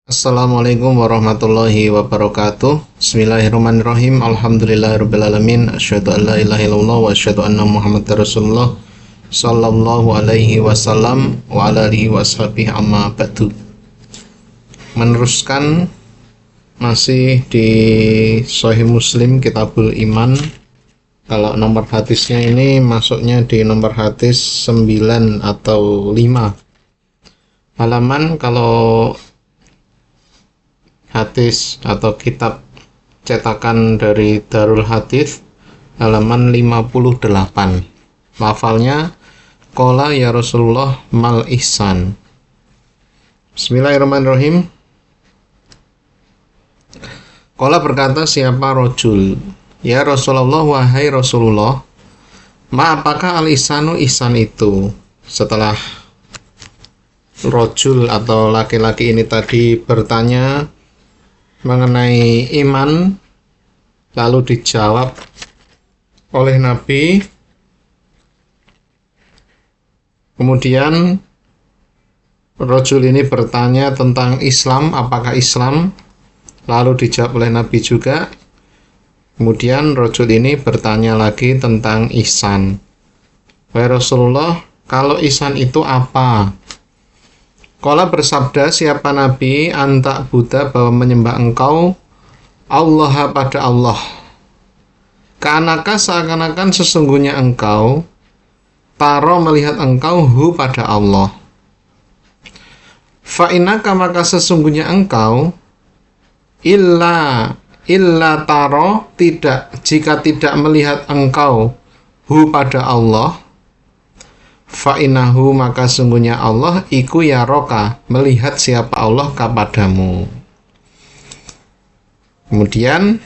Assalamualaikum warahmatullahi wabarakatuh. Bismillahirrahmanirrahim. Alhamdulillahirrabbilalamin. Asyhadu an la ilaha illallah wa asyhadu anna Muhammadar Rasulullah sallallahu alaihi wasallam wa ala alihi washabihi amma ba'du. Meneruskan masih di Sahih Muslim Kitabul Iman. Kalau nomor hadisnya ini masuknya di nomor hadis 9 atau 5. Halaman kalau hadis atau kitab cetakan dari Darul Hadis halaman 58. Lafalnya qala ya Rasulullah mal ihsan. Bismillahirrahmanirrahim. Qala berkata siapa rojul, ya Rasulullah, wahai Rasulullah, apakah al ihsanu ihsan itu? Setelah rojul atau laki-laki ini tadi bertanya mengenai iman, lalu dijawab oleh Nabi. Kemudian rojul ini bertanya tentang Islam, apakah Islam, lalu dijawab oleh Nabi juga. Kemudian rojul ini bertanya lagi tentang ihsan. Wahai Rasulullah, kalau ihsan itu apa? Qala bersabda siapa Nabi, anta Buddha, bahwa menyembah engkau Allah pada Allah. Ka'anaka seakan-akan sesungguhnya engkau taro melihat engkau hu pada Allah. Fa'inaka maka sesungguhnya engkau illa taro tidak, jika tidak melihat engkau hu pada Allah, fa'inahu maka sungguhnya Allah iku yaroka, melihat siapa Allah kepadamu. Kemudian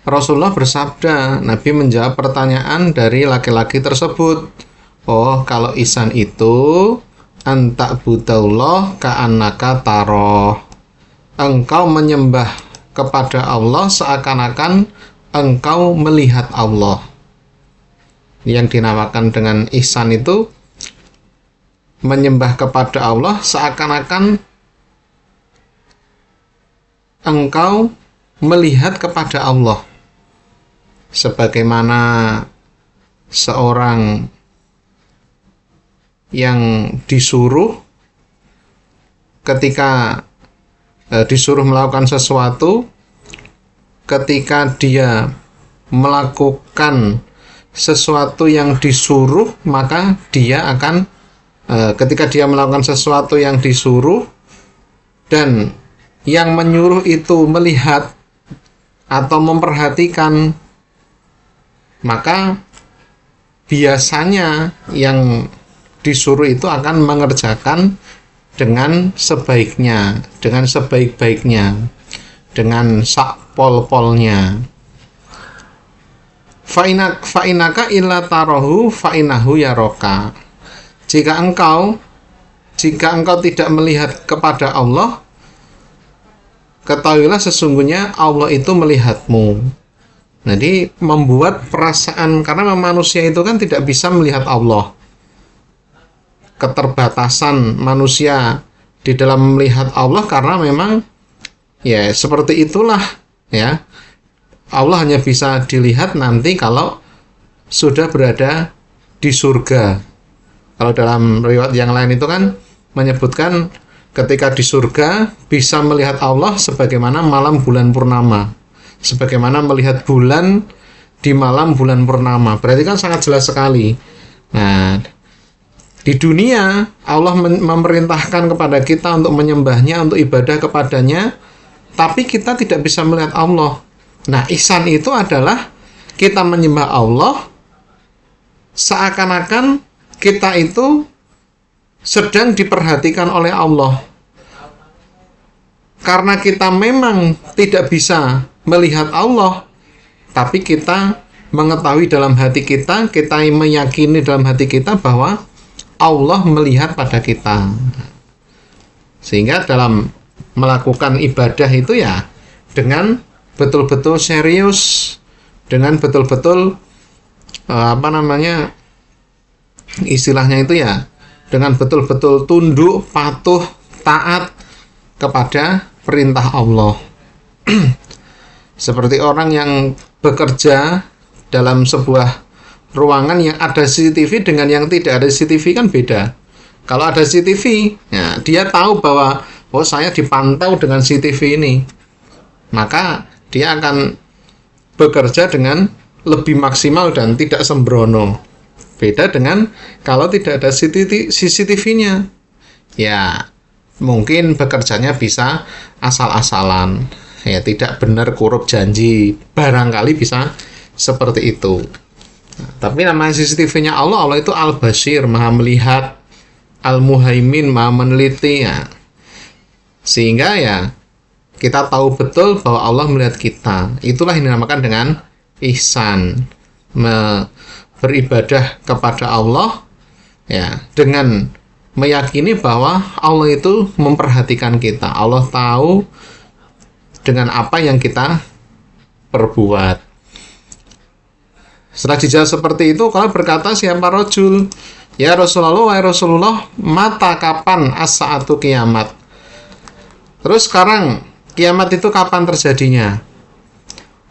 Rasulullah bersabda, Nabi menjawab pertanyaan dari laki-laki tersebut. Oh, kalau ihsan itu anta budallah ka'annaka taroh, engkau menyembah kepada Allah seakan-akan engkau melihat Allah. Yang dinamakan dengan ihsan itu menyembah kepada Allah seakan-akan engkau melihat kepada Allah, sebagaimana seorang yang disuruh ketika disuruh melakukan sesuatu, ketika dia melakukan sesuatu yang disuruh, maka dia akan ketika dia melakukan sesuatu yang disuruh dan yang menyuruh itu melihat atau memperhatikan, maka biasanya yang disuruh itu akan mengerjakan dengan sebaiknya, dengan sebaik-baiknya, dengan sakpol-polnya. Fa'inaka illa tarohu fa'inahu yaroka. Jika engkau tidak melihat kepada Allah, ketahuilah sesungguhnya Allah itu melihatmu. Jadi membuat perasaan, karena manusia itu kan tidak bisa melihat Allah. Keterbatasan manusia di dalam melihat Allah karena memang ya seperti itulah ya. Allah hanya bisa dilihat nanti kalau sudah berada di surga. Kalau dalam riwayat yang lain itu kan menyebutkan ketika di surga bisa melihat Allah sebagaimana malam bulan purnama, sebagaimana melihat bulan di malam bulan purnama. Berarti kan sangat jelas sekali. Nah, di dunia Allah memerintahkan kepada kita untuk menyembahnya, untuk ibadah kepadanya, tapi kita tidak bisa melihat Allah. Nah, ihsan itu adalah kita menyembah Allah seakan-akan kita itu sedang diperhatikan oleh Allah. Karena kita memang tidak bisa melihat Allah, tapi kita mengetahui dalam hati kita, kita meyakini dalam hati kita bahwa Allah melihat pada kita. Sehingga dalam melakukan ibadah itu ya dengan betul-betul serius, dengan betul-betul istilahnya itu ya dengan betul-betul tunduk, patuh, taat kepada perintah Allah. Seperti orang yang bekerja dalam sebuah ruangan yang ada CCTV dengan yang tidak ada CCTV kan beda. Kalau ada CCTV, ya, dia tahu bahwa saya dipantau dengan CCTV ini, maka dia akan bekerja dengan lebih maksimal dan tidak sembrono. Beda dengan kalau tidak ada CCTV-nya, ya mungkin bekerjanya bisa asal-asalan, ya tidak benar, korup janji, barangkali bisa seperti itu. Tapi namanya CCTV-nya Allah itu Al-Basir, maha melihat, Al-Muhaimin, maha meneliti, ya. Sehingga ya kita tahu betul bahwa Allah melihat kita. Itulah yang dinamakan dengan ihsan, beribadah kepada Allah, ya, dengan meyakini bahwa Allah itu memperhatikan kita. Allah tahu dengan apa yang kita perbuat. Setelah dijawab seperti itu, kalau berkata siapa rajul, ya Rasulullah, wahai Rasulullah, mata kapan as-saatu kiamat? Terus sekarang kiamat itu kapan terjadinya?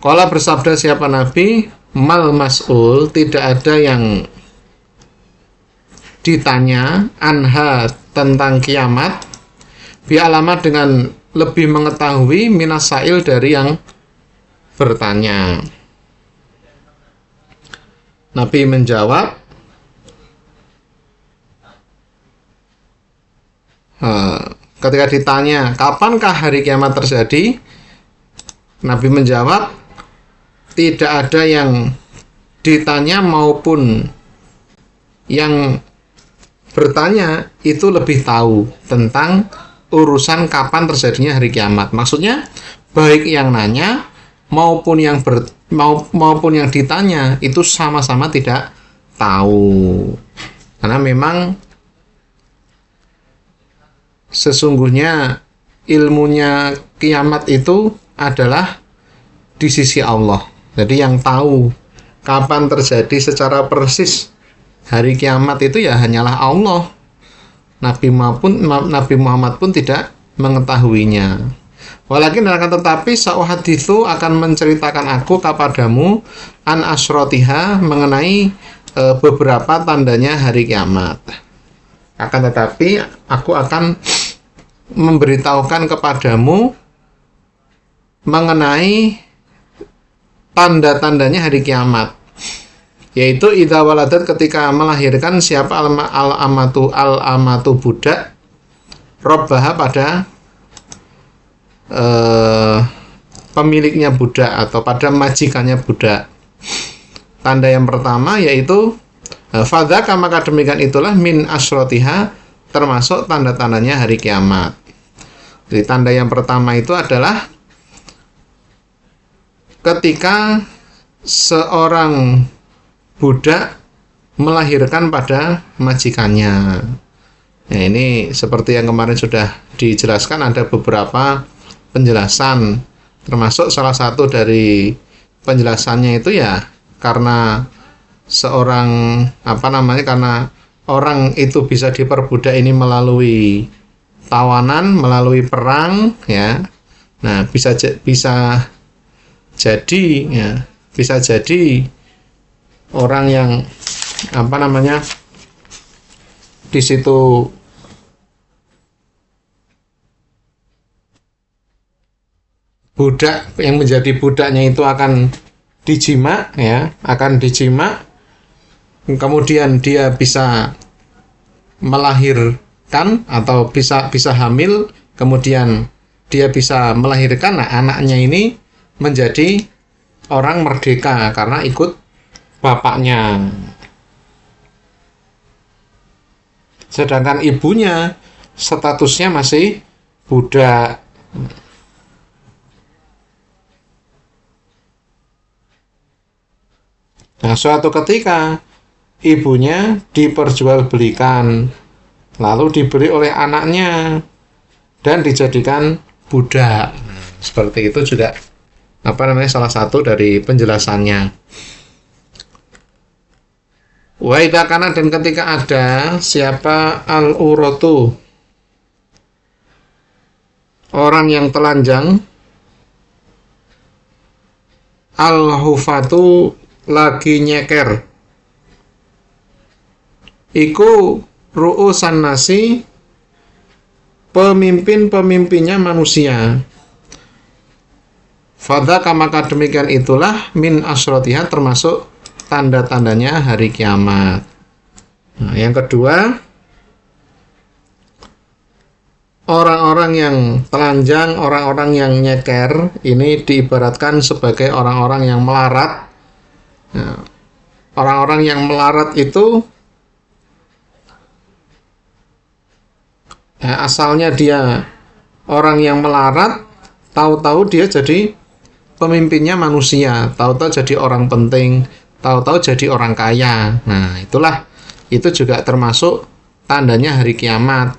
Qala bersabda siapa Nabi, mal mas'ul, tidak ada yang ditanya anha tentang kiamat bi alamat dengan lebih mengetahui minasail dari yang bertanya. Nabi menjawab, ketika ditanya kapankah hari kiamat terjadi, Nabi menjawab, tidak ada yang ditanya maupun yang bertanya itu lebih tahu tentang urusan kapan terjadinya hari kiamat. Maksudnya baik yang nanya maupun yang ditanya itu sama-sama tidak tahu. Karena memang sesungguhnya ilmunya kiamat itu adalah di sisi Allah. Jadi yang tahu kapan terjadi secara persis hari kiamat itu ya hanyalah Allah. Nabi Muhammad pun tidak mengetahuinya. Walakin akan tetapi sauhaditsu akan menceritakan aku kepadamu an asrotiha mengenai beberapa tandanya hari kiamat. Akan tetapi aku akan memberitahukan kepadamu mengenai tanda-tandanya hari kiamat, yaitu idza waladat, ketika melahirkan siapa al-amatu budak, robbaha pada pemiliknya budak atau pada majikannya budak. Tanda yang pertama yaitu fadzaka, maka demikian itulah min asrotiha, termasuk tanda-tandanya hari kiamat. Jadi tanda yang pertama itu adalah ketika seorang budak melahirkan pada majikannya. Nah, ini seperti yang kemarin sudah dijelaskan, ada beberapa penjelasan, termasuk salah satu dari penjelasannya itu ya karena seorang karena orang itu bisa diperbudak ini melalui tawanan, melalui perang, ya. Nah, bisa jadi orang yang di situ budak yang menjadi budaknya itu akan dijima, kemudian dia bisa melahirkan atau bisa hamil, kemudian dia bisa melahirkan. Nah, anaknya ini menjadi orang merdeka karena ikut bapaknya, sedangkan ibunya statusnya masih budak. Nah, suatu ketika ibunya diperjualbelikan, lalu diberi oleh anaknya dan dijadikan budak. Seperti itu juga salah satu dari penjelasannya. Wa idza kana, dan ketika ada siapa al-uratu orang yang telanjang, al-hufatu lagi nyeker, iku ru'usan nasi, pemimpin-pemimpinnya manusia. Fadzaka maka demikian itulah min asrotiha termasuk tanda-tandanya hari kiamat. Nah, yang kedua, orang-orang yang telanjang, orang-orang yang nyeker, ini diibaratkan sebagai orang-orang yang melarat. Nah, orang-orang yang melarat itu asalnya dia orang yang melarat, tahu-tahu dia jadi pemimpinnya manusia, tahu-tahu jadi orang penting, tahu-tahu jadi orang kaya. Nah, itu juga termasuk tandanya hari kiamat.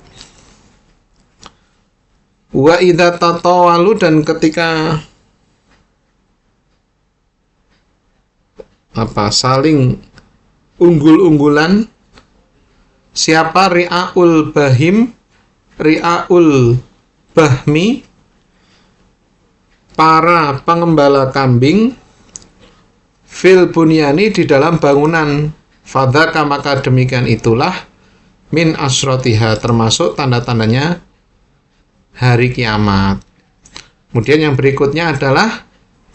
Wa idza tatawalu, dan ketika saling unggul-unggulan, siapa ri'aul bahmi, para pengembala kambing, fil bunyani, di dalam bangunan, fadzaka maka demikian itulah min asrotiha termasuk tanda-tandanya hari kiamat. Kemudian yang berikutnya adalah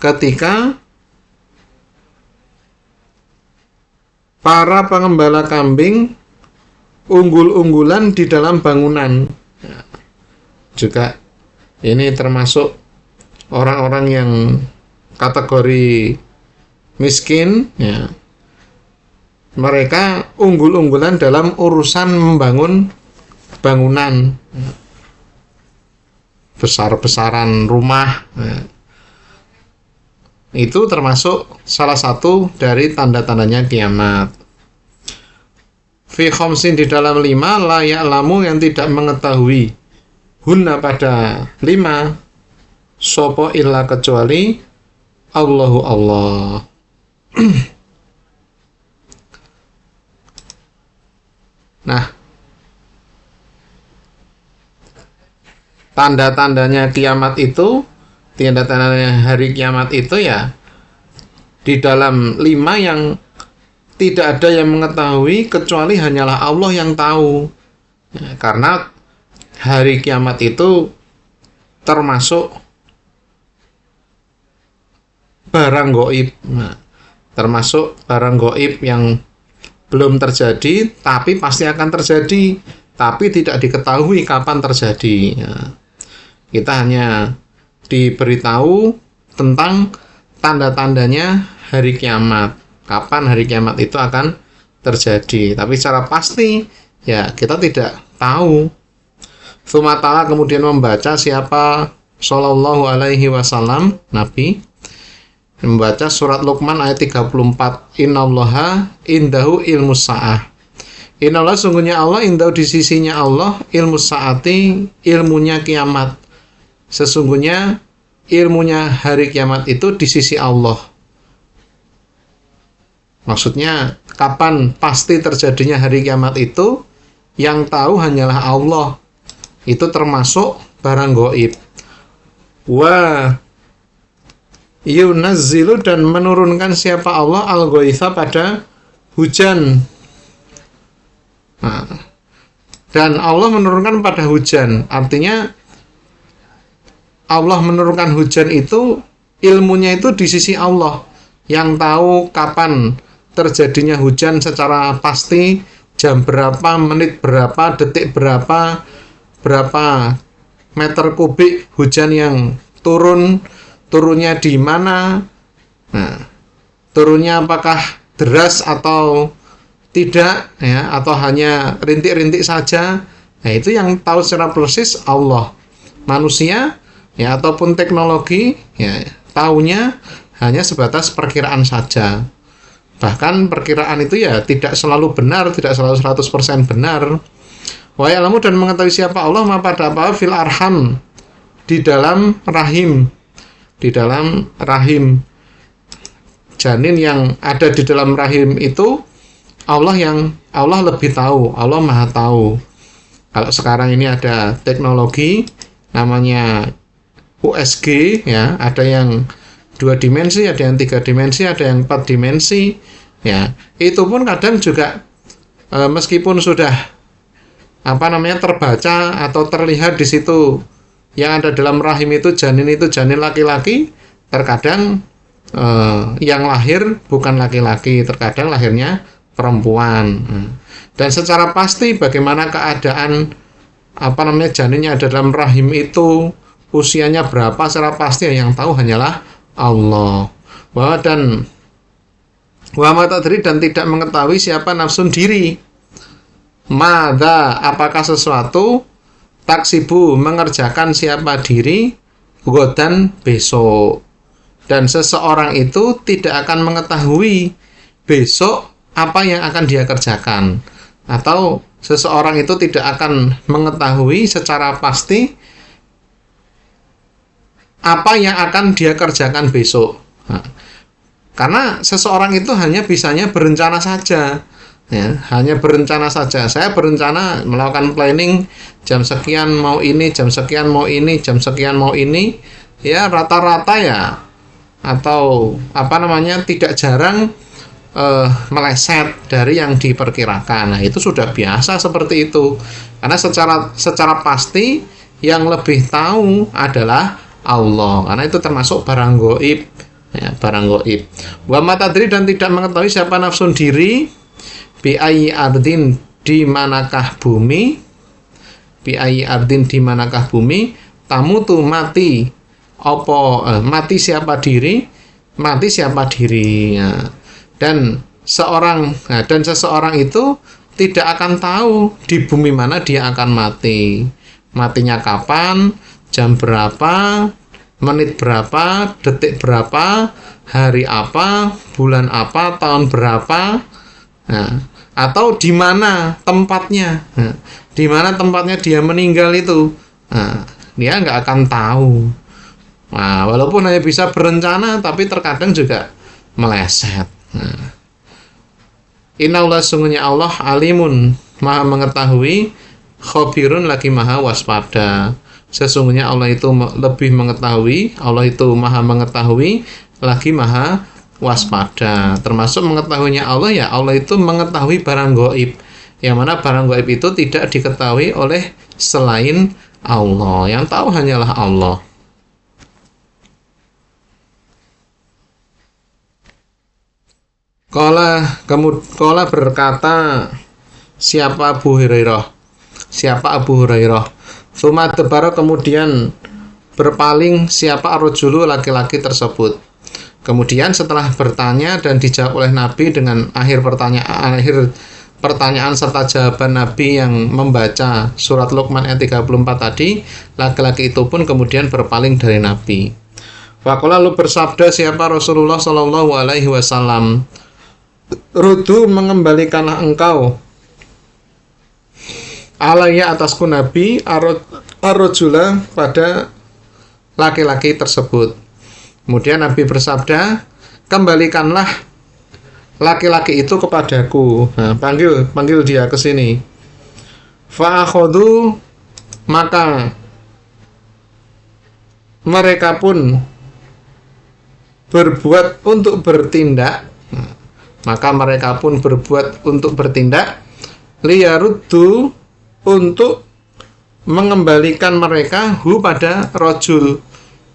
ketika para pengembala kambing unggul-unggulan di dalam bangunan. Juga ini termasuk orang-orang yang kategori miskin, ya. Mereka unggul-unggulan dalam urusan membangun bangunan, ya. Besar-besaran rumah, ya. Itu termasuk salah satu dari tanda-tandanya kiamat. Fi khamsin, di dalam 5, la ya'lamu, yang tidak mengetahui, hunna pada 5, sopo illa kecuali Allahu Allah. Nah, tanda-tandanya kiamat itu, tanda-tandanya hari kiamat itu ya di dalam 5 yang tidak ada yang mengetahui kecuali hanyalah Allah yang tahu. Ya, karena hari kiamat itu termasuk barang gaib. Nah, termasuk barang gaib yang belum terjadi tapi pasti akan terjadi, tapi tidak diketahui kapan terjadi. Ya, kita hanya diberitahu tentang tanda-tandanya hari kiamat, kapan hari kiamat itu akan terjadi, tapi secara pasti ya kita tidak tahu. Sumatala, kemudian membaca siapa Shallallahu alaihi wasallam, Nabi membaca surat Luqman ayat 34, innallaha indahu ilmus sa'ah, innallaha sungguhnya Allah, indahu di sisinya Allah, ilmus sa'ati ilmunya kiamat, sesungguhnya ilmunya hari kiamat itu di sisi Allah. Maksudnya kapan pasti terjadinya hari kiamat itu yang tahu hanyalah Allah. Itu termasuk barang gaib. Wa yunazzilu, dan menurunkan siapa Allah al-ghaitha pada hujan. Nah, dan Allah menurunkan pada hujan, artinya Allah menurunkan hujan itu ilmunya itu di sisi Allah yang tahu kapan terjadinya hujan secara pasti, jam berapa, menit berapa, detik berapa, berapa meter kubik hujan yang turunnya di mana. Nah, turunnya apakah deras atau tidak, ya, atau hanya rintik-rintik saja. Nah, itu yang tahu secara persis Allah. Manusia ya ataupun teknologi ya tahunya hanya sebatas perkiraan saja. Bahkan perkiraan itu ya tidak selalu benar, tidak selalu 100% benar. Wa ya'lamu, dan mengetahui siapa Allah ma pada apa fil arham, di dalam rahim, di dalam rahim janin yang ada di dalam rahim itu Allah lebih tahu, Allah Maha tahu. Kalau sekarang ini ada teknologi namanya USG ya, ada yang 2 dimensi, ada yang 3 dimensi, ada yang 4 dimensi ya. Itu pun kadang juga meskipun sudah terbaca atau terlihat di situ yang ada dalam rahim itu janin laki-laki, terkadang yang lahir bukan laki-laki, terkadang lahirnya perempuan. Dan secara pasti bagaimana keadaan janin yang ada dalam rahim itu, usianya berapa, secara pasti yang tahu hanyalah Allah. Dan tidak mengetahui siapa nafsun diri. Mada, apakah sesuatu, taksibu, mengerjakan siapa diri, godan, besok. Dan seseorang itu tidak akan mengetahui besok apa yang akan dia kerjakan. Atau seseorang itu tidak akan mengetahui secara pasti apa yang akan dia kerjakan besok. Karena seseorang itu hanya bisanya berencana saja. Ya, hanya berencana saja. Saya berencana melakukan planning jam sekian mau ini, jam sekian mau ini, jam sekian mau ini. Ya, rata-rata ya, atau tidak jarang meleset dari yang diperkirakan. Nah, itu sudah biasa seperti itu. Karena secara pasti yang lebih tahu adalah Allah. Karena itu termasuk barang gaib. Ya, barang gaib. Wa matadri, dan tidak mengetahui siapa nafsun diri, bi ayyi ardin, di manakah bumi, bi ayyi ardin, di manakah bumi, tamutu, mati, mati siapa diri, mati siapa diri. Ya. Dan seseorang itu tidak akan tahu di bumi mana dia akan mati. Matinya kapan, jam berapa, menit berapa, detik berapa, hari apa, bulan apa, tahun berapa, atau di mana tempatnya, di mana tempatnya dia meninggal itu, dia nggak akan tahu. Nah, walaupun hanya bisa berencana, tapi terkadang juga meleset. Innallaha, sungguhnya Allah, alimun, maha mengetahui, khabirun, lagi maha waspada. Sesungguhnya Allah itu lebih mengetahui, Allah itu maha mengetahui, lagi maha waspada. Termasuk mengetahuinya Allah ya, Allah itu mengetahui barang gaib, yang mana barang gaib itu tidak diketahui oleh selain Allah. Yang tahu hanyalah Allah. Qala berkata siapa Abu Hurairah, Suma tebara, kemudian berpaling siapa ar-rajulu, laki-laki tersebut. Kemudian setelah bertanya dan dijawab oleh Nabi dengan akhir pertanyaan serta jawaban Nabi yang membaca surat Luqman ayat 34 tadi, laki-laki itu pun kemudian berpaling dari Nabi. Faqala, lalu bersabda siapa Rasulullah Shallallahu Alaihi Wasallam, Rudu, mengembalikanlah engkau alaiya, atasku Nabi, ar-rajula, pada laki-laki tersebut. Kemudian Nabi bersabda, kembalikanlah laki-laki itu kepadaku. Nah, panggil dia ke sini. Fa'akhodu, maka mereka pun berbuat untuk bertindak. Maka mereka pun berbuat untuk bertindak, liyaruddu, untuk mengembalikan mereka pada rajul.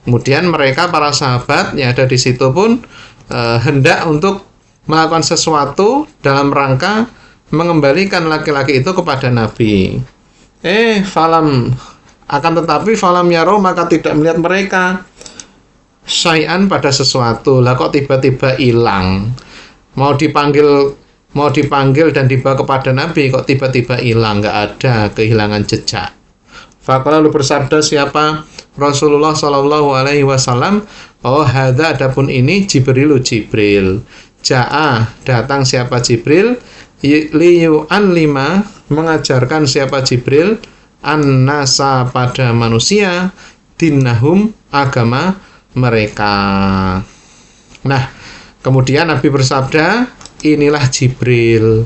Kemudian mereka, para sahabat yang ada di situ pun hendak untuk melakukan sesuatu dalam rangka mengembalikan laki-laki itu kepada Nabi. Akan tetapi falam yaro, maka tidak melihat mereka syai'an, pada sesuatu. Lah kok tiba-tiba hilang? Mau dipanggil dan dibawa kepada Nabi, kok tiba-tiba hilang, nggak ada, kehilangan jejak. Faqala, lalu bersabda siapa Rasulullah Shallallahu Alaihi Wasallam, hadza, adapun ini Jibril, Ja'a, datang siapa Jibril, liyu'an lima, mengajarkan siapa Jibril, an-nasa, pada manusia, dinahum, agama mereka. Nah, kemudian Nabi bersabda, inilah Jibril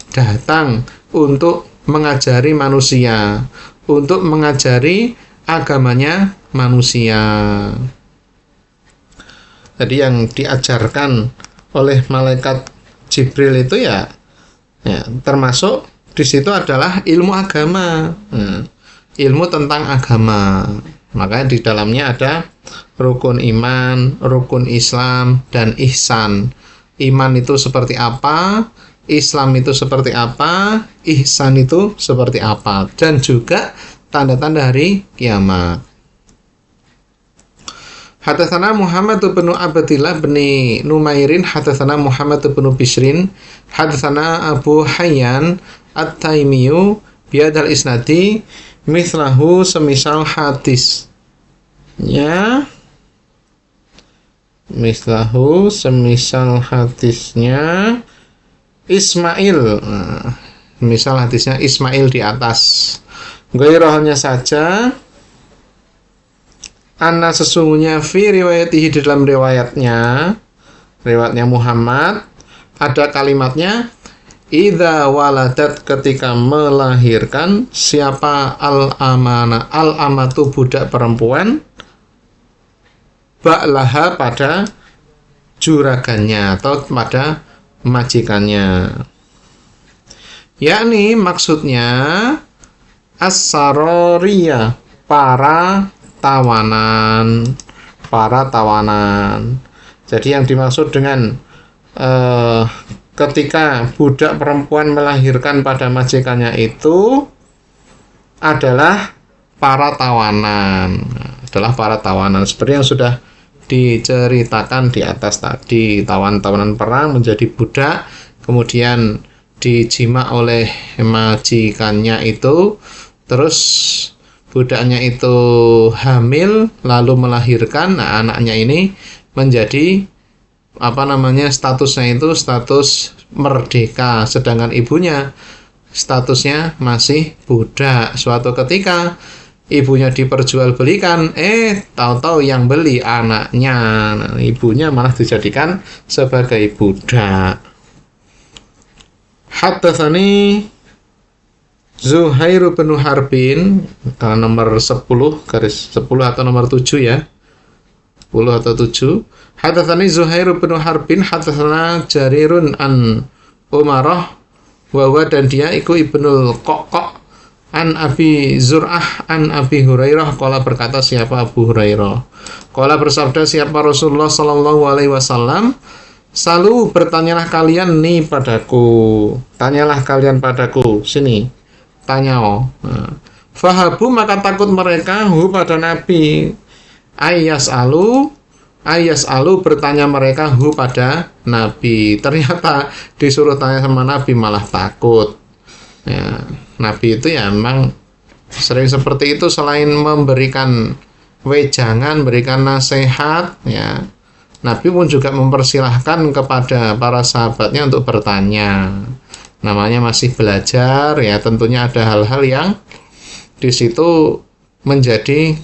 datang untuk mengajari manusia, untuk mengajari agamanya manusia. Jadi yang diajarkan oleh malaikat Jibril itu ya termasuk di situ adalah ilmu agama, ilmu tentang agama. Makanya di dalamnya ada rukun iman, rukun Islam, dan ihsan. Iman itu seperti apa, Islam itu seperti apa, ihsan itu seperti apa, dan juga tanda-tanda hari kiamat. Hadatsana Muhammad bin Abdillah bin Numairin, hadatsana Muhammad bin Bishrin, hadatsana Abu Hayyan At-Taimiyu biadal isnadi mislahu semisal hadis. Ya. Mislahu semisal hadisnya Ismail. Misal hadisnya Ismail di atas. Gairahnya saja anna sesungguhnya fi riwayatihi di dalam riwayatnya Muhammad ada kalimatnya idza waladat ketika melahirkan siapa al-amatu budak perempuan ba'laha pada juragannya atau pada majikannya, yakni maksudnya as-saroriyah para tawanan. Jadi yang dimaksud dengan ketika budak perempuan melahirkan pada majikannya itu adalah para tawanan. Seperti yang sudah diceritakan di atas tadi, tawanan perang menjadi budak, kemudian dijima oleh majikannya itu, terus budaknya itu hamil lalu melahirkan. Nah, anaknya ini menjadi statusnya itu status merdeka, sedangkan ibunya statusnya masih budak. Suatu ketika ibunya diperjualbelikan, tahu-tahu yang beli anaknya. Nah, ibunya malah dijadikan sebagai budak. Haddatsani Zuhair bin Harbin, nomor 10 garis 10 atau nomor 7 ya. 10 atau 7. Haddatsani Zuhair bin Harbin haddatsana Jarirun an Umarah wa dan dia iku Ibnul Qaqqa an Abi Zur'ah an Abi Hurairah qala berkata siapa Abu Hurairah qala bersabda siapa Rasulullah sallallahu alaihi wasallam selalu bertanyalah kalian padaku, tanyalah kalian padaku, sini tanya fahabu maka takut mereka pada Nabi ayas alu bertanya mereka pada Nabi. Ternyata disuruh tanya sama Nabi malah takut ya. Nabi itu ya memang sering seperti itu, selain memberikan wejangan, memberikan nasihat ya, Nabi pun juga mempersilahkan kepada para sahabatnya untuk bertanya. Namanya masih belajar ya, tentunya ada hal-hal yang di situ menjadi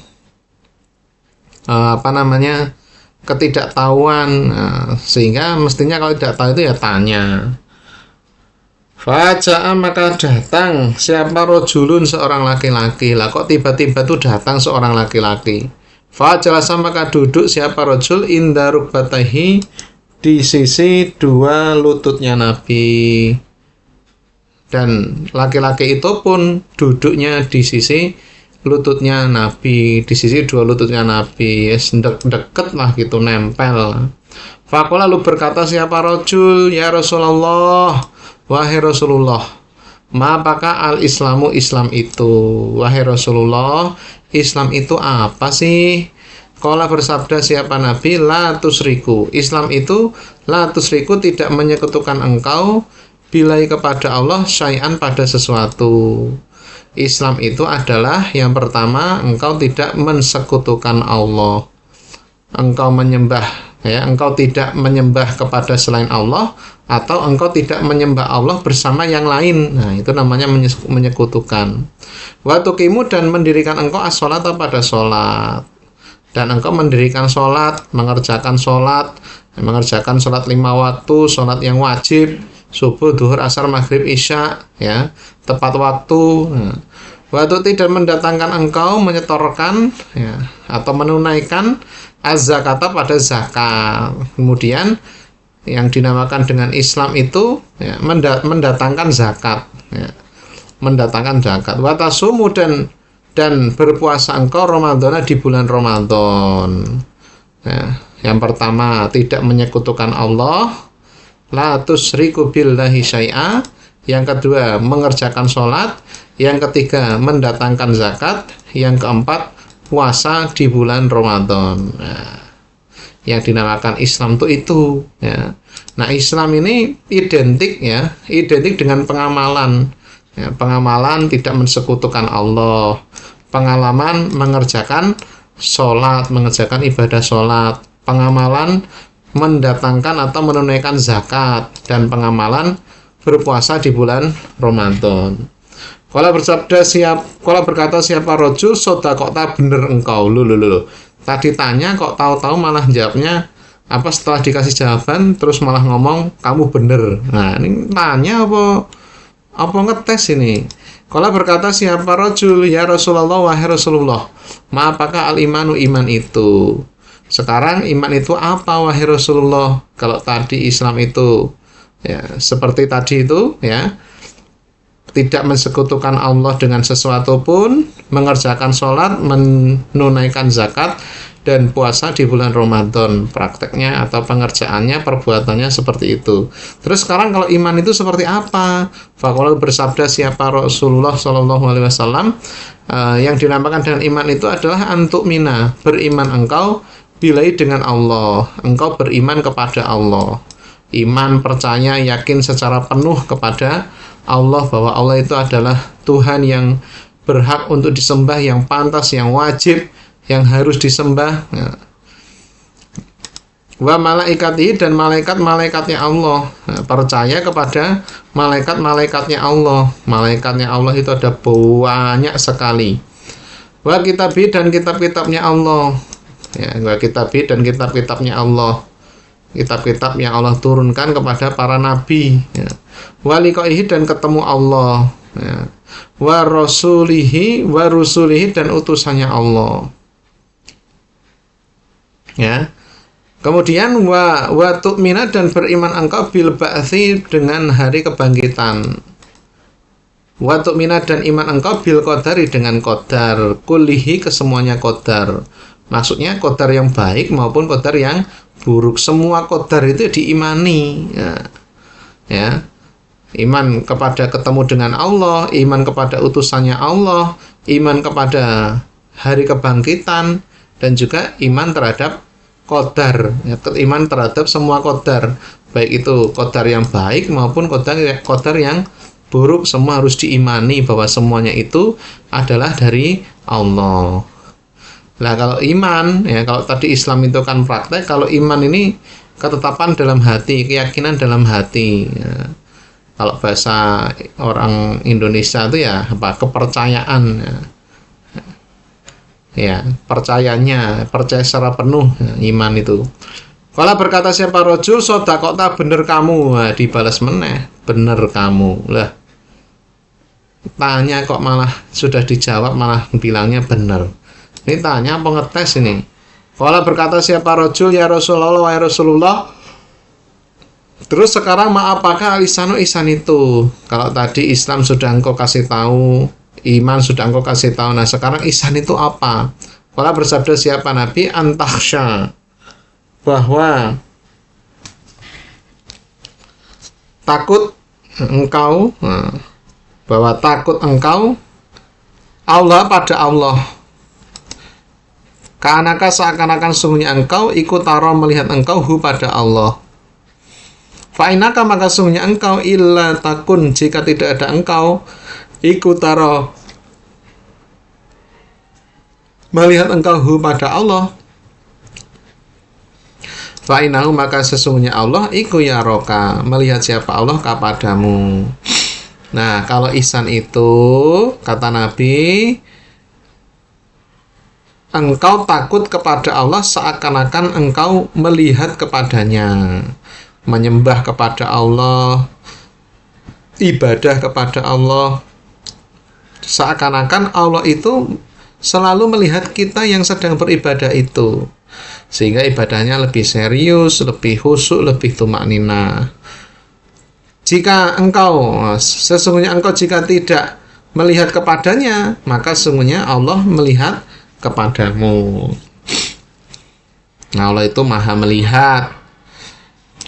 ketidaktahuan, sehingga mestinya kalau tidak tahu itu ya tanya. Faja'a maka datang siapa rojulun seorang laki-laki. Lah kok tiba-tiba tuh datang seorang laki-laki. Fajalasa maka duduk siapa rojul inda rukbatahi di sisi dua lututnya Nabi. Dan laki-laki itu pun duduknya di sisi lututnya Nabi, di sisi dua lututnya Nabi, deket lah gitu, nempel. Faqala lalu berkata siapa rojul, ya Rasulullah, wahai Rasulullah, apakah al-islamu Islam itu? Wahai Rasulullah, Islam itu apa sih? Qala bersabda siapa Nabi, la tusriku. Islam itu la tusriku, tidak menyekutukan engkau bilai kepada Allah syai'an pada sesuatu. Islam itu adalah yang pertama engkau tidak mensekutukan Allah. Engkau menyembah ya, engkau tidak menyembah kepada selain Allah, atau engkau tidak menyembah Allah bersama yang lain. Nah, itu namanya menyekutukan. Wa tuqimu dan mendirikan engkau as-sholata pada sholat. Dan engkau mendirikan sholat, mengerjakan sholat 5 waktu, sholat yang wajib, subuh, duhur, asar, maghrib, isya, ya, tepat waktu. Waktu tidak mendatangkan engkau menyetorkan ya, atau menunaikan az-zakata pada zakat. Kemudian yang dinamakan dengan Islam itu ya, mendatangkan zakat ya, mendatangkan zakat. Wa tasumu dan berpuasa engkau Ramadan di bulan Ramadan ya. Yang pertama, tidak menyekutukan Allah, la tusyriku billahi syai'a. Yang kedua, mengerjakan sholat. Yang ketiga, mendatangkan zakat. Yang keempat, puasa di bulan Ramadan. Nah, yang dinamakan Islam itu ya. Nah, Islam ini identik dengan pengamalan ya, pengamalan tidak mensekutukan Allah, pengalaman mengerjakan sholat, mengerjakan ibadah sholat, pengamalan mendatangkan atau menunaikan zakat, dan pengamalan berpuasa di bulan Ramadan. Kalau berkata siapa rojul sodakokta bener engkau. Loh. Tadi tanya kok tahu-tahu malah jawabnya apa, setelah dikasih jawaban terus malah ngomong kamu bener. Nah, ini tanya apa ngetes ini. Kalau berkata siapa rojul ya Rasulullah, wahai Rasulullah, ma apakah al-imanu iman itu? Sekarang iman itu apa wahai Rasulullah? Kalau tadi Islam itu ya seperti tadi itu ya, tidak mensekutukan Allah dengan sesuatu pun, mengerjakan sholat, menunaikan zakat, dan puasa di bulan Ramadan. Prakteknya atau pengerjaannya, perbuatannya seperti itu. Terus sekarang kalau iman itu seperti apa? Faqala bersabda siapa Rasulullah SAW, yang dinamakan dengan iman itu adalah antuk mina, beriman engkau bilai dengan Allah, engkau beriman kepada Allah. Iman, percaya, yakin secara penuh kepada Allah, bahwa Allah itu adalah Tuhan yang berhak untuk disembah, yang pantas, yang wajib, yang harus disembah. Wa malaikatihi, dan malaikat-malaikatnya Allah. Percaya kepada malaikat-malaikatnya Allah. Malaikatnya Allah itu ada banyak sekali. Wa kitabi, dan kitab-kitabnya Allah. Ya, wa kitabi, dan kitab-kitabnya Allah. Kitab-kitab yang Allah turunkan kepada para nabi ya. Wa liqaihi, dan ketemu Allah ya. Wa rusulihi, dan utusannya Allah ya. Kemudian wa tu'mina, dan beriman engkau bil ba'tsi, dengan hari kebangkitan. Wa tu'mina, dan iman engkau bil qadari, dengan qadar, kullihi, kesemuanya qadar. Maksudnya qadar yang baik maupun qadar yang buruk. Semua qadar itu diimani ya. Iman kepada ketemu dengan Allah, iman kepada utusannya Allah, iman kepada hari kebangkitan, dan juga iman terhadap qadar ya, iman terhadap semua qadar, baik itu qadar yang baik maupun qadar yang buruk, semua harus diimani bahwa semuanya itu adalah dari Allah. Nah, kalau iman ya, kalau tadi Islam itu kan praktek, kalau iman ini ketetapan dalam hati, keyakinan dalam hati ya. Kalau bahasa orang Indonesia itu ya apa, kepercayaan ya, percayanya, percaya secara penuh ya, iman itu. Kalau berkata siapa rojul sodakota bener kamu, nah, dibalas meneh bener kamu lah. Tanya kok malah sudah dijawab malah bilangnya bener. Ini tanya apa ngetes ini? Kalau berkata siapa rojul ya Rasulullah, wahai Rasulullah, terus sekarang apakah alisanu isan itu? Kalau tadi Islam sudah engkau kasih tahu, iman sudah engkau kasih tahu, nah sekarang isan itu apa? Kalau bersabda siapa Nabi, antaksya, bahwa takut engkau, bahwa takut engkau Allah pada Allah. Kanaka, seakan-akan sungguhnya engkau ikut taro, melihat engkau hu pada Allah. Fa'inaka, maka sungguhnya engkau illa takun, jika tidak ada engkau ikut taro, melihat engkau hu pada Allah. Fa'inahu, maka sesungguhnya Allah iku yaroka, melihat siapa Allah kepadamu. Nah, kalau ihsan itu kata Nabi, engkau takut kepada Allah seakan-akan engkau melihat kepadanya, menyembah kepada Allah, ibadah kepada Allah, Seakan-akan Allah itu selalu melihat kita yang sedang beribadah itu, sehingga ibadahnya lebih serius, lebih khusyuk, lebih tumakninah. Sesungguhnya engkau jika tidak melihat kepadanya, maka sesungguhnya Allah melihat kepadamu. Nah, Allah itu maha melihat.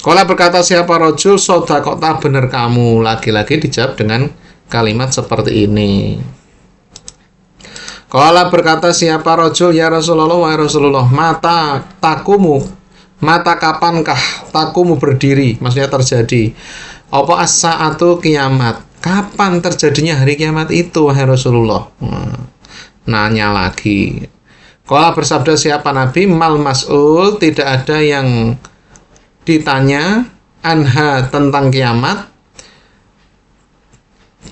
Qala berkata siapa rajul, sodaqota, benar kamu. Lagi-lagi dijawab dengan kalimat seperti ini. Qala berkata siapa rajul, ya Rasulullah, wahai Rasulullah, mata kapankah takumu berdiri, maksudnya terjadi apa as-saatu, kiamat, kapan terjadinya hari kiamat itu wahai Rasulullah? Nanya lagi. Qala bersabda siapa Nabi, mal mas'ul, tidak ada yang ditanya anha, tentang kiamat,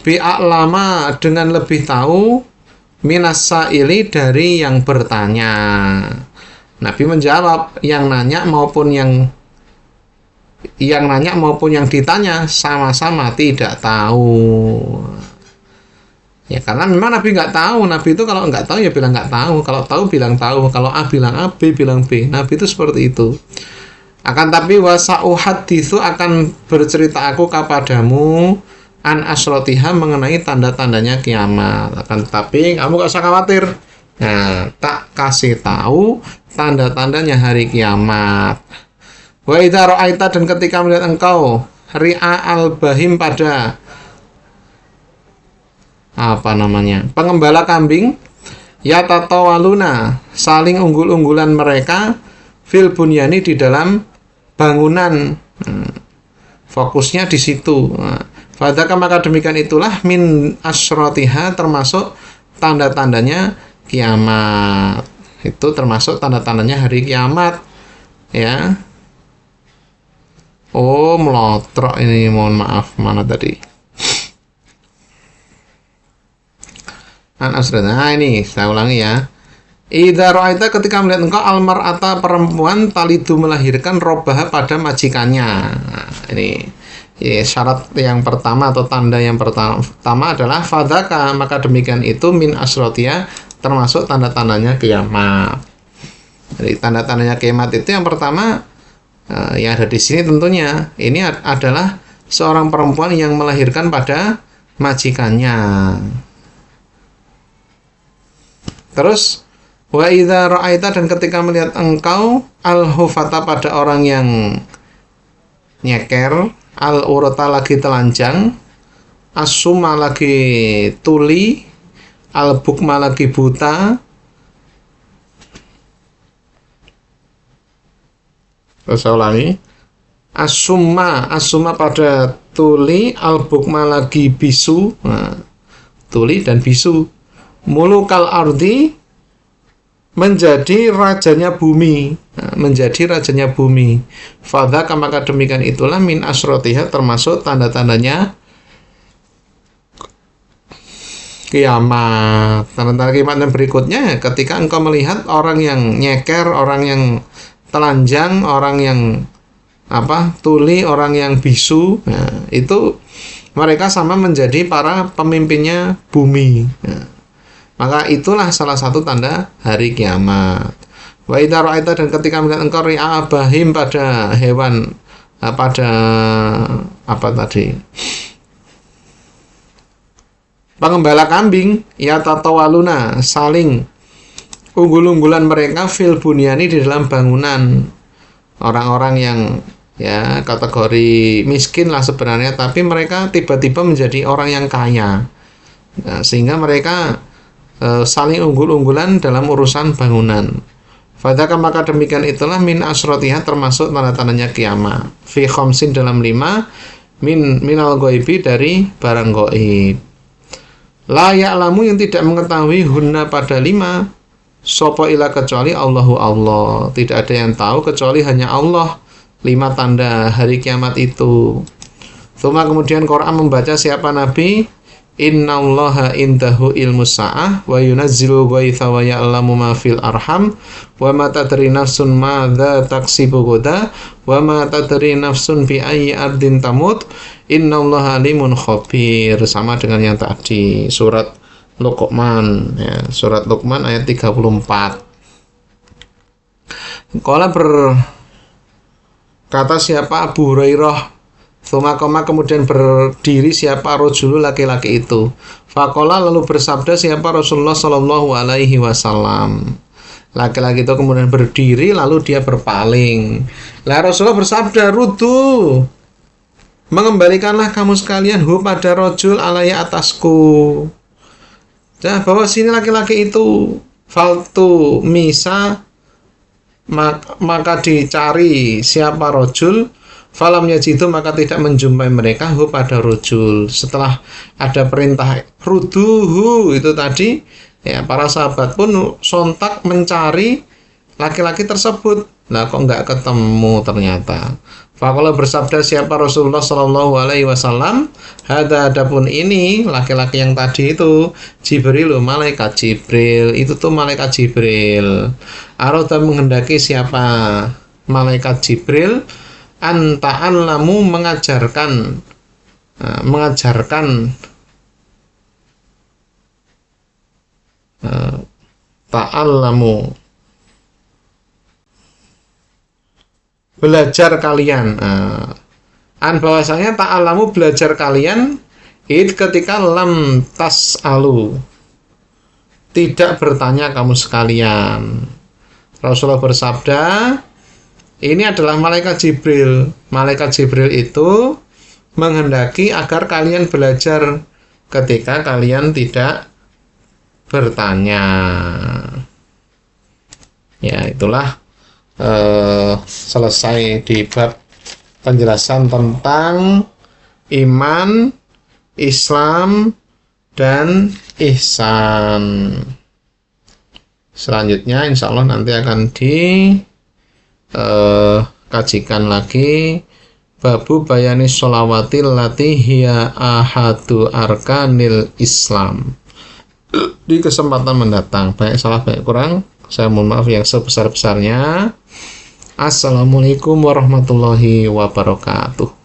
bi'a'lama, dengan lebih tahu, minas sa'ili, dari yang bertanya. Nabi menjawab, yang nanya maupun yang ditanya sama-sama tidak tahu. Ya karena memang Nabi nggak tahu. Nabi itu kalau nggak tahu ya bilang nggak tahu, kalau tahu bilang tahu, kalau A bilang A, B bilang B. Nabi itu seperti itu. Akan tapi wasa'uhaditsu, akan bercerita aku kepadamu an asrotiha, mengenai tanda-tandanya kiamat. Akan tetapi kamu gak usah khawatir. Nah, tak kasih tahu tanda-tandanya hari kiamat. Wa idza ra'aita, dan ketika melihat engkau ri'a al-bahim, pada pengembala kambing, ya tatawaluna, saling unggul-unggulan mereka, fil bunyani, di dalam bangunan. Fokusnya di situ. Fadzaka, maka demikian itulah min asrotiha, termasuk tanda-tandanya kiamat. Itu termasuk tanda-tandanya hari kiamat. Ya. Oh, melotrok ini, mohon maaf, mana tadi? Nah, ini saya ulangi ya. Idza ra'aita, ketika melihat engkau almar'ata, perempuan, talidu, melahirkan, robaha, pada majikannya. Nah, ini ya, syarat yang pertama atau tanda yang pertama adalah fadzaka, maka demikian itu min asrotia, termasuk tanda-tandanya kiamat. Jadi tanda-tandanya kiamat itu yang pertama yang ada di sini tentunya ini adalah seorang perempuan yang melahirkan pada majikannya. Terus wa idza ra'aita, dan ketika melihat engkau al-hufata, pada orang yang nyeker, al-urata, lagi telanjang, as-summa, lagi tuli, al-bukma, lagi buta. Terus saya ulangi, as-summa pada tuli, al-bukma, lagi bisu. Nah, tuli dan bisu. Mulukal ardi, menjadi rajanya bumi. Nah, menjadi rajanya bumi. Fadzaka, maka demikian itulah min asrotiha, termasuk tanda-tandanya kiamat. Tanda-tanda kiamat yang berikutnya, ketika engkau melihat orang yang nyeker, orang yang telanjang, orang yang tuli, orang yang bisu. Nah, itu mereka sama menjadi para pemimpinnya bumi. Nah, maka itulah salah satu tanda hari kiamat. Wa idza ra'aita, dan ketika melihat engkau ri'a bahim, pada hewan, pada pengembala kambing, ya tatawaluna, saling unggul-unggulan mereka, fil bunyani, di dalam bangunan. Orang-orang yang ya kategori miskin lah sebenarnya, tapi mereka tiba-tiba menjadi orang yang kaya. Nah, sehingga mereka saling unggul-unggulan dalam urusan bangunan. Fadzaka, maka demikian itulah min asrotiha, termasuk tanda-tandanya kiamat. Fi khamsin, dalam 5, minal ghaibi, dari barang ghaib. La ya'lamu, yang tidak mengetahui, hunna, pada 5, sopo ila, kecuali Allahu Allah. Tidak ada yang tahu kecuali hanya Allah 5 tanda hari kiamat itu. Tsumma, kemudian Quran membaca siapa Nabi, innallaha indahu ilmus sa'ah wa yunazzilu ghaitha wa ya'lamu ma fil arham wa ma tadri nafsun madza taksibu ghadan wa ma tadri nafsun bi ayyi ardin tamut innallaha alimun khabir. Sama dengan yang tadi, surat Luqman, ya, surat Luqman ayat 34. Qala berkata siapa Abu Hurairah, Thumakoma kemudian berdiri siapa rojulu laki-laki itu. Fakola lalu bersabda siapa Rasulullah Shallallahu Alaihi Wasallam. Laki-laki itu kemudian berdiri lalu dia berpaling. Lah Rasulullah bersabda, rudu, mengembalikanlah kamu sekalian pada rojul alaya atasku. Nah, bawa sini laki-laki itu. Faltu misa, maka dicari siapa rojul. Falam yajidu maka tidak menjumpai mereka pada rojul. Setelah ada perintah ruduhu itu tadi, ya para sahabat pun sontak mencari laki-laki tersebut. Nah kok nggak ketemu ternyata. Faqala bersabda siapa Rasulullah Shallallahu Alaihi Wasallam, adapun ini laki-laki yang tadi itu Jibril, malaikat Jibril, itu tuh malaikat Jibril. Arada menghendaki siapa malaikat Jibril, anta'allamu mengajarkan ta'allamu belajar kalian. Bahwasanya ta'allamu belajar kalian itu ketika lam tas'alu, tidak bertanya kamu sekalian. Rasulullah bersabda, ini adalah malaikat Jibril. Malaikat Jibril itu menghendaki agar kalian belajar ketika kalian tidak bertanya. Ya, itulah selesai di bab penjelasan tentang iman, Islam, dan ihsan. Selanjutnya insya Allah nanti akan kajikan lagi babu bayani sholawatil lati hiya ahadu arkanil Islam di kesempatan mendatang. Banyak salah banyak kurang, saya mohon maaf yang sebesar-besarnya. Assalamualaikum warahmatullahi wabarakatuh.